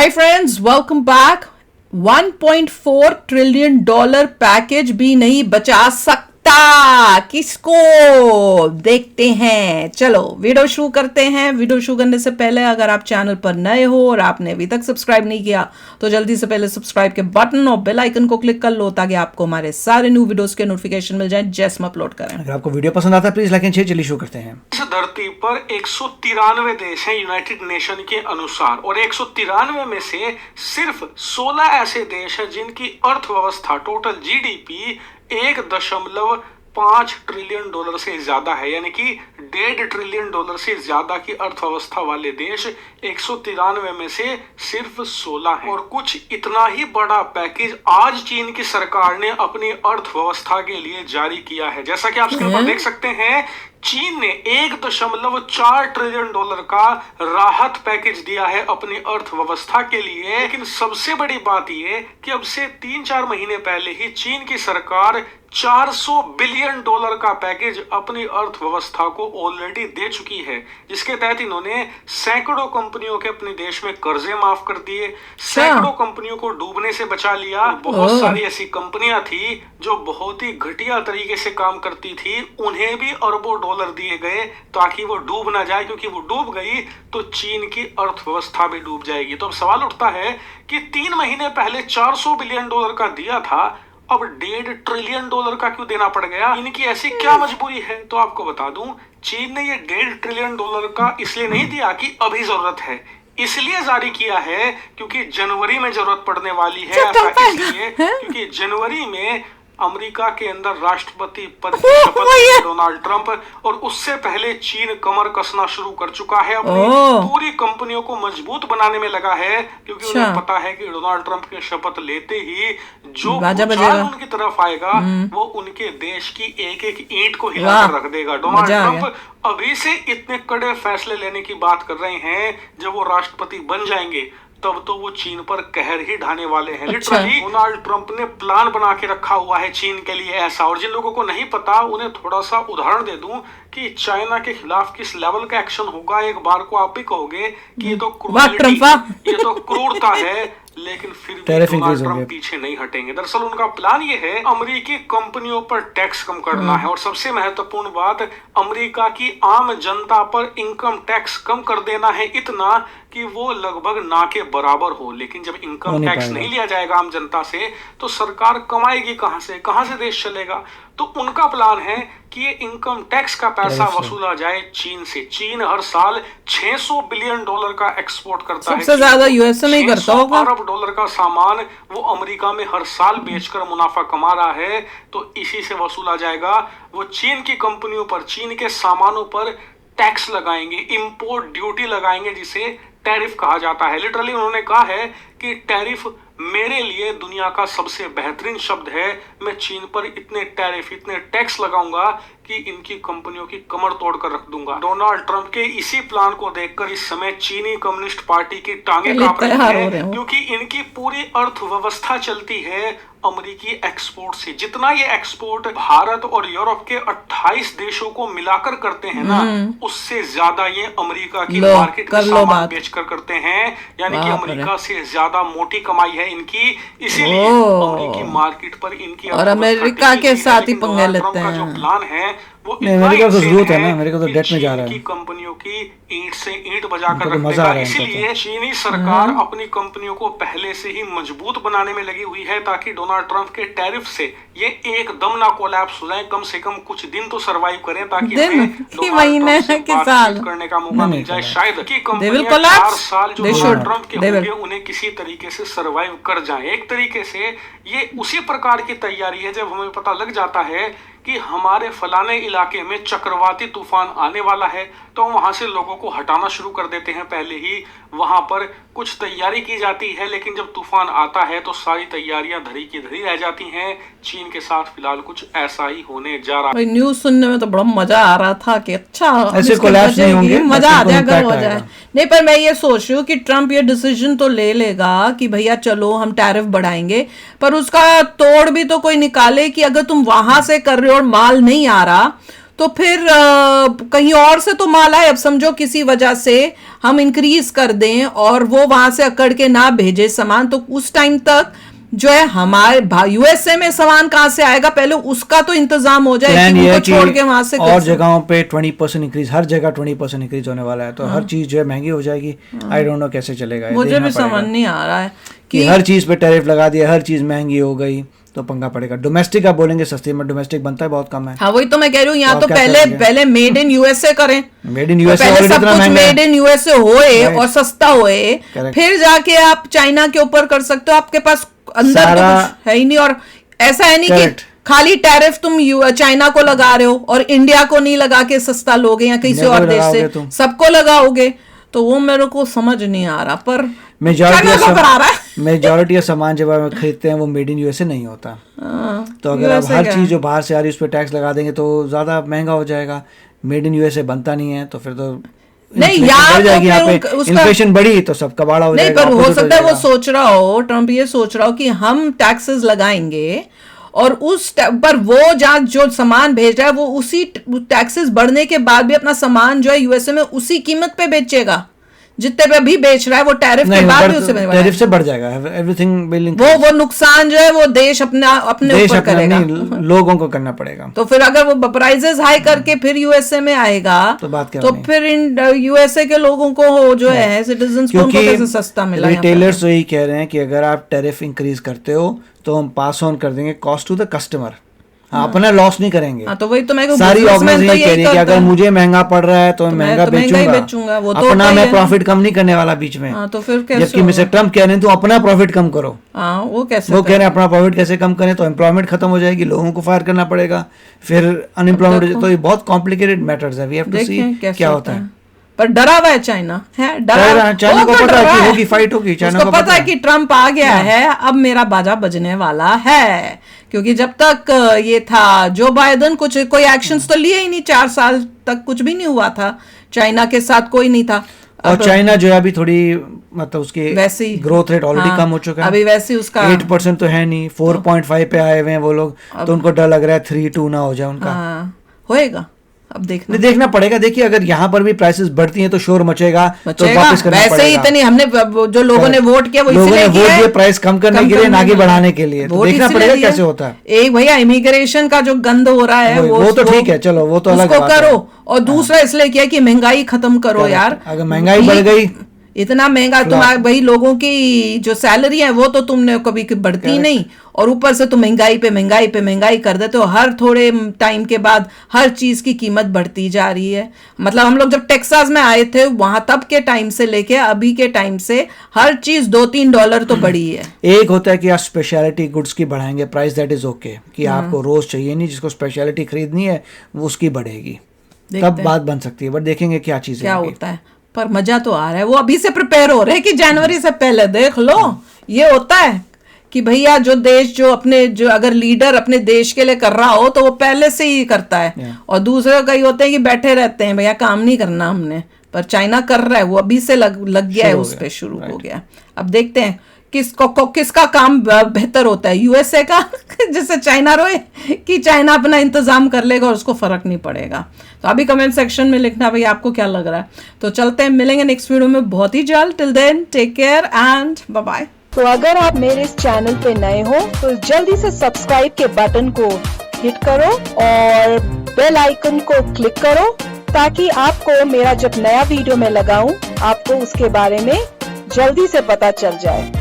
Hi friends, welcome back. $1.4 trillion package भी नहीं बचा सकता किसको, देखते हैं। चलो वीडियो शुरू करते हैं। वीडियो शुरू करने से पहले अगर आप चैनल पर नए हो और आपने अभी तक सब्सक्राइब नहीं किया तो जल्दी से पहले सब्सक्राइब के बटन और बेल आइकन को क्लिक कर लो ताकि आपको हमारे सारे न्यू वीडियोस के नोटिफिकेशन मिल जाए जैसे हम अपलोड करें। अगर आपको वीडियो पसंद आता है प्लीज लाइक एंड शेयर। चलिए शुरू करते हैं। इस धरती पर 193 देश हैं यूनाइटेड नेशन के अनुसार, और 193 में से सिर्फ 16 ऐसे देश हैं जिनकी अर्थव्यवस्था टोटल जीडीपी 1.5 ट्रिलियन डॉलर से ज्यादा है, यानी कि 1.5 ट्रिलियन डॉलर से ज्यादा की अर्थव्यवस्था वाले देश 193 में से सिर्फ 16 हैं। और कुछ इतना ही बड़ा पैकेज आज चीन की सरकार ने अपनी अर्थव्यवस्था के लिए जारी किया है। जैसा कि आप स्क्रीन पर देख सकते हैं, चीन ने 1.4 ट्रिलियन डॉलर का राहत पैकेज दिया है अपनी अर्थव्यवस्था के लिए। लेकिन सबसे बड़ी बात यह कि अब से 3-4 महीने पहले ही चीन की सरकार 400 बिलियन डॉलर का पैकेज अपनी अर्थव्यवस्था को ऑलरेडी दे चुकी है, जिसके तहत इन्होंने सैकड़ों कंपनियों के अपने देश में कर्जे माफ कर दिए, सैकड़ों कंपनियों को डूबने से बचा लिया। बहुत सारी ऐसी कंपनियां थी जो बहुत ही घटिया तरीके से काम करती थी, उन्हें भी अरबों डॉलर दिए गए ताकि वो डूब ना जाए, क्योंकि वो डूब गई तो चीन की अर्थव्यवस्था भी डूब जाएगी। तो अब सवाल उठता है कि 3 महीने पहले 400 बिलियन डॉलर का दिया था, अब 1.5 ट्रिलियन डॉलर का क्यों देना पड़ गया? इनकी ऐसी क्या मजबूरी है? तो आपको बता दूं, चीन ने ये 1.5 ट्रिलियन डॉलर का इसलिए नहीं दिया कि अभी जरूरत है, इसलिए जारी किया है क्योंकि जनवरी में जरूरत पड़ने वाली है। ऐसा इसलिए क्योंकि जनवरी में अमेरिका के अंदर राष्ट्रपति पद की शपथ लेंगे डोनाल्ड ट्रंप, और उससे पहले चीन कमर कसना शुरू कर चुका है, अपनी पूरी कंपनियों को मजबूत बनाने में लगा है, क्योंकि उन्हें पता है कि डोनाल्ड ट्रंप की शपथ लेते ही जो भूचाल उनकी तरफ आएगा वो उनके देश की एक एक ईंट को हिलाकर रख देगा। डोनाल्ड ट्रंप अभी से इतने कड़े फैसले लेने की बात कर रहे हैं, जब वो राष्ट्रपति बन जाएंगे तब तो वो चीन पर कहर ही ढाने वाले हैं। लिटरली डोनाल्ड ट्रंप ने प्लान बना के रखा हुआ है चीन के लिए ऐसा। और जिन लोगों को नहीं पता उन्हें थोड़ा सा उदाहरण दे दूं कि चाइना के खिलाफ किस लेवल का एक्शन होगा, एक बार को आप भी कहोगे कि ये तो क्रूरता, ये तो क्रूरता है, लेकिन फिर भी डोनाल्ड ट्रंप पीछे नहीं हटेंगे। दरअसल उनका प्लान ये है अमेरिकी कंपनियों पर टैक्स कम करना है, और सबसे महत्वपूर्ण बात, अमेरिका की आम जनता पर इनकम टैक्स कम कर देना है, इतना कि वो लगभग ना के बराबर हो। लेकिन जब इनकम टैक्स नहीं लिया जाएगा आम जनता से तो सरकार कमाएगी कहां से देश चलेगा? तो उनका प्लान है कि ये इनकम टैक्स का पैसा वसूला जाए चीन से। चीन हर साल 600 बिलियन डॉलर का एक्सपोर्ट करता है, सबसे ज्यादा यूएस से नहीं करता होगा। अरब डॉलर का सामान वो अमेरिका में हर साल बेचकर मुनाफा कमा रहा है, तो इसी से वसूला जाएगा। वो चीन की कंपनियों पर, चीन के सामानों पर टैक्स लगाएंगे, इंपोर्ट ड्यूटी लगाएंगे, जिसे टैरिफ कहा जाता है। लिटरली उन्होंने कहा है कि टैरिफ मेरे लिए दुनिया का सबसे बेहतरीन शब्द है। मैं चीन पर इतने टैरिफ, इतने टैक्स लगाऊंगा कि इनकी कंपनियों की कमर तोड़कर रख दूंगा। डोनाल्ड ट्रंप के इसी प्लान को देखकर इस समय चीनी कम्युनिस्ट पार्टी की टांगें कांप रही हैं, क्योंकि इनकी पूरी अर्थव्यवस्था चलती है अमेरिकी एक्सपोर्ट से। जितना ये एक्सपोर्ट भारत और यूरोप के 28 देशों को मिलाकर करते हैं ना, उससे ज्यादा ये अमेरिका की मार्केट में सामान बेचकर करते हैं, यानी कि अमेरिका से ज्यादा मोटी कमाई है इनकी, इसीलिए अमेरिकी मार्केट पर इनकी और अमेरिका के साथ ही पंगे लेते हैं। जो प्लान है वो अमेरिका तो जरूरत है ना, अमेरिका तो डेट में जा रहा है, कंपनियों की ईंट से ईंट बजाकर रख देगा। इसीलिए चीनी सरकार अपनी कंपनियों को पहले से ही मजबूत बनाने में लगी हुई है, ताकि डोनाल्ड ट्रंप के टैरिफ से ये एकदम ना कोलैप्स हो जाए, कम से कम कुछ दिन तो सरवाइव करें, ताकि महीने के साल करने का मौका मिल जाए। शायद कि कंपनियां 4 साल जो डोनाल्ड ट्रंप के होंगे उन्हें किसी तरीके से सरवाइव कर जाए। एक तरीके से ये उसी प्रकार की तैयारी है जब हमें पता लग जाता है कि हमारे फलाने इलाके में चक्रवाती तूफान आने वाला है, तो वहां से लोगों को हटाना शुरू कर देते हैं। पहले ही वहां पर कुछ तैयारी की जाती है, लेकिन जब तूफान आता है तो सारी तैयारियां धरी की धरी रह जाती हैं। चीन के साथ फिलहाल कुछ ऐसा ही होने जा रहा है। न्यूज सुनने में तो बड़ा मजा आ रहा था कि अच्छा ऐसे कोलैप्स नहीं होंगे, मजा आ जाएगा, हो जाए। नहीं, पर मैं ये सोच रही हूँ कि ट्रंप ये डिसीजन तो ले लेगा कि भैया चलो हम टैरिफ बढ़ाएंगे, पर उसका तोड़ भी तो कोई निकाले कि अगर तुम वहां से कर रहे हो और माल नहीं आ रहा तो फिर कहीं और से तो माल आए। अब समझो किसी वजह से हम इंक्रीज कर दें और वो वहां से अकड़ के ना भेजे सामान, तो उस टाइम तक जो है हमारे यूएसए में सामान कहाँ से आएगा, पहले उसका तो इंतजाम हो जाए कि उनको छोड़ के वहां से और जगहों पे 20% इंक्रीज, हर जगह 20% इंक्रीज होने वाला है, तो हर चीज जो है महंगी हो जाएगी। आई डोंट नो कैसे चलेगा, मुझे भी समझ नहीं आ रहा है कि हर चीज पे टैरिफ लगा दिया, हर चीज महंगी हो गई तो पंगा पड़ेगा। डोमेस्टिक आप बोलेंगे सस्ती में, डोमेस्टिक बनता है बहुत कम है। हाँ वही तो मैं कह रही हूँ, यहाँ तो पहले मेड इन यूएसए करें, मेड इन यूएसए पहले सब कुछ मेड इन यूएसए होए और सस्ता होए, फिर जाके आप चाइना के ऊपर कर सकते हो। आपके पास अंदर तो कुछ है ही नहीं, और ऐसा है नहीं कि खाली टैरिफ तुम चाइना को लगा रहे हो और इंडिया को नहीं लगा के सस्ता लोगे या किसी और देश से, सबको लगाओगे, तो वो मेरे को समझ नहीं आ रहा। पर मेजॉरिटी ऑफ सामान जब हम खरीदते हैं वो मेड इन यूएसए नहीं होता। तो अगर आप हर चीज जो बाहर से आ रही है उस पर टैक्स लगा देंगे तो ज्यादा महंगा हो जाएगा। मेड इन यूएसए बनता नहीं है तो फिर तो नहीं, यहाँ पे इन्फ्लेशन बढ़ी तो सब कबाड़ा हो जाएगा। नहीं, पर हो सकता है वो सोच रहा हो, ट्रम्प ये सोच रहा हो कि हम टैक्सेस लगाएंगे और उस पर वो जहाँ जो सामान भेज रहा है वो उसी टैक्सेस बढ़ने के बाद भी अपना सामान जो है यूएसए में उसी कीमत पे बेचेगा जितने पे अभी बेच रहा है, वो टैरिफ के बाद भी उसे टैरिफ से बढ़ जाएगा। Everything will increase. वो नुकसान जो है वो देश अपने ऊपर करेगा, लोगों को करना पड़ेगा। तो फिर अगर वो प्राइसेस हाई करके फिर यूएसए में आएगा तो बात क्या, तो फिर इन यूएसए के लोगों को जो है सिटीजन्स को उनको कैसे सस्ता मिला। रिटेलर्स तो यही कह रहे हैं कि अगर आप टैरिफ इंक्रीज करते हो तो हम पास ऑन कर देंगे कॉस्ट टू द कस्टमर, अपना लॉस नहीं करेंगे। तो वही तो मैं सारी ऑर्गेनाइजेशन कह रही है कि अगर मुझे महंगा पड़ रहा है तो मैं महंगा बेचूंगा, वो तो अपना मैं प्रॉफिट कम नहीं करने वाला बीच में। तो फिर कैसे, जबकि मिस्टर ट्रम्प कह रहे हैं तो अपना प्रॉफिट कम करो। वो कैसे, वो कह रहे हैं अपना प्रॉफिट कैसे कम करें, तो एम्प्लॉयमेंट खत्म हो जाएगी, लोगों को फायर करना पड़ेगा, फिर अनएम्प्लॉयमेंट हो जाए। तो ये बहुत कॉम्प्लिकेटेड मैटर्स है, वी हैव टू सी क्या होता है। पर डरा हुआ है चाइना, है डरा, चाइना को पता है कि होगी फाइट होगी, चाइना को पता है कि ट्रम्प आ गया है, अब मेरा बाजा बजने वाला है। क्योंकि जब तक ये था जो बाइडेन कोई एक्शंस तो लिए ही नहीं, 4 साल तक कुछ भी नहीं हुआ था, चाइना के साथ कोई नहीं था। और चाइना जो है अभी थोड़ी मतलब उसकी वैसी ग्रोथ रेट ऑलरेडी कम हो चुका है, अभी वैसे उसका 8% तो है नहीं, 4.5 पे आए हुए हैं वो लोग, तो उनको डर लग रहा है 3-2 ना हो जाए उनका। होएगा, अब देखना पड़ेगा। देखिए अगर यहाँ पर भी प्राइसेस बढ़ती हैं तो शोर मचेगा, तो वापस करना वैसे ही इतनी हमने जो लोगों ने वोट किया वो इसलिए किया प्राइस कम करने के लिए, ना कि बढ़ाने के लिए। तो देखना पड़ेगा कैसे होता है। एक भैया इमिग्रेशन का जो गंद हो रहा है वो तो ठीक है, चलो वो तो अलग बात है, करो। और दूसरा इसलिए किया कि महंगाई खत्म करो यार। अगर महंगाई बढ़ गई, इतना महंगा, तुम भाई लोगों की जो सैलरी है वो तो तुमने कभी बढ़ती नहीं, और ऊपर से तुम महंगाई पे महंगाई कर देते हो। हर थोड़े टाइम के बाद हर चीज की कीमत बढ़ती जा रही है। मतलब हम लोग जब टेक्सास में आए थे वहां तब के टाइम से लेके अभी के टाइम से हर चीज $2-3 तो बढ़ी है। एक होता है कि आप स्पेशलिटी गुड्स की बढ़ाएंगे प्राइस, दैट इज ओके, कि आपको रोज चाहिए नहीं, जिसको स्पेशलिटी खरीदनी है वो उसकी बढ़ेगी, तब बात बन सकती है। बट देखेंगे क्या चीज क्या होता है। पर मजा तो आ रहा है, वो अभी से प्रिपेयर हो रहे हैं कि जनवरी से पहले देख लो। ये होता है कि भैया जो देश जो अगर लीडर अपने देश के लिए कर रहा हो तो वो पहले से ही करता है। और दूसरे कई होते हैं कि बैठे रहते हैं, भैया काम नहीं करना हमने, पर चाइना कर रहा है, वो अभी से लग गया है, उस पर शुरू हो गया। अब देखते हैं किसका काम बेहतर होता है, यूएसए का जिससे चाइना रोए, कि चाइना अपना इंतजाम कर लेगा और उसको फर्क नहीं पड़ेगा। तो अभी कमेंट सेक्शन में लिखना भाई आपको क्या लग रहा है। तो चलते हैं, मिलेंगे नेक्स्ट वीडियो में बहुत ही जल्द। Till then take care and bye bye. तो अगर आप मेरे इस चैनल पे नए हो तो जल्दी से सब्सक्राइब के बटन को हिट करो और बेल आइकन को क्लिक करो, ताकि आपको मेरा जब नया वीडियो मैं लगाऊं आपको उसके बारे में जल्दी से पता चल जाए।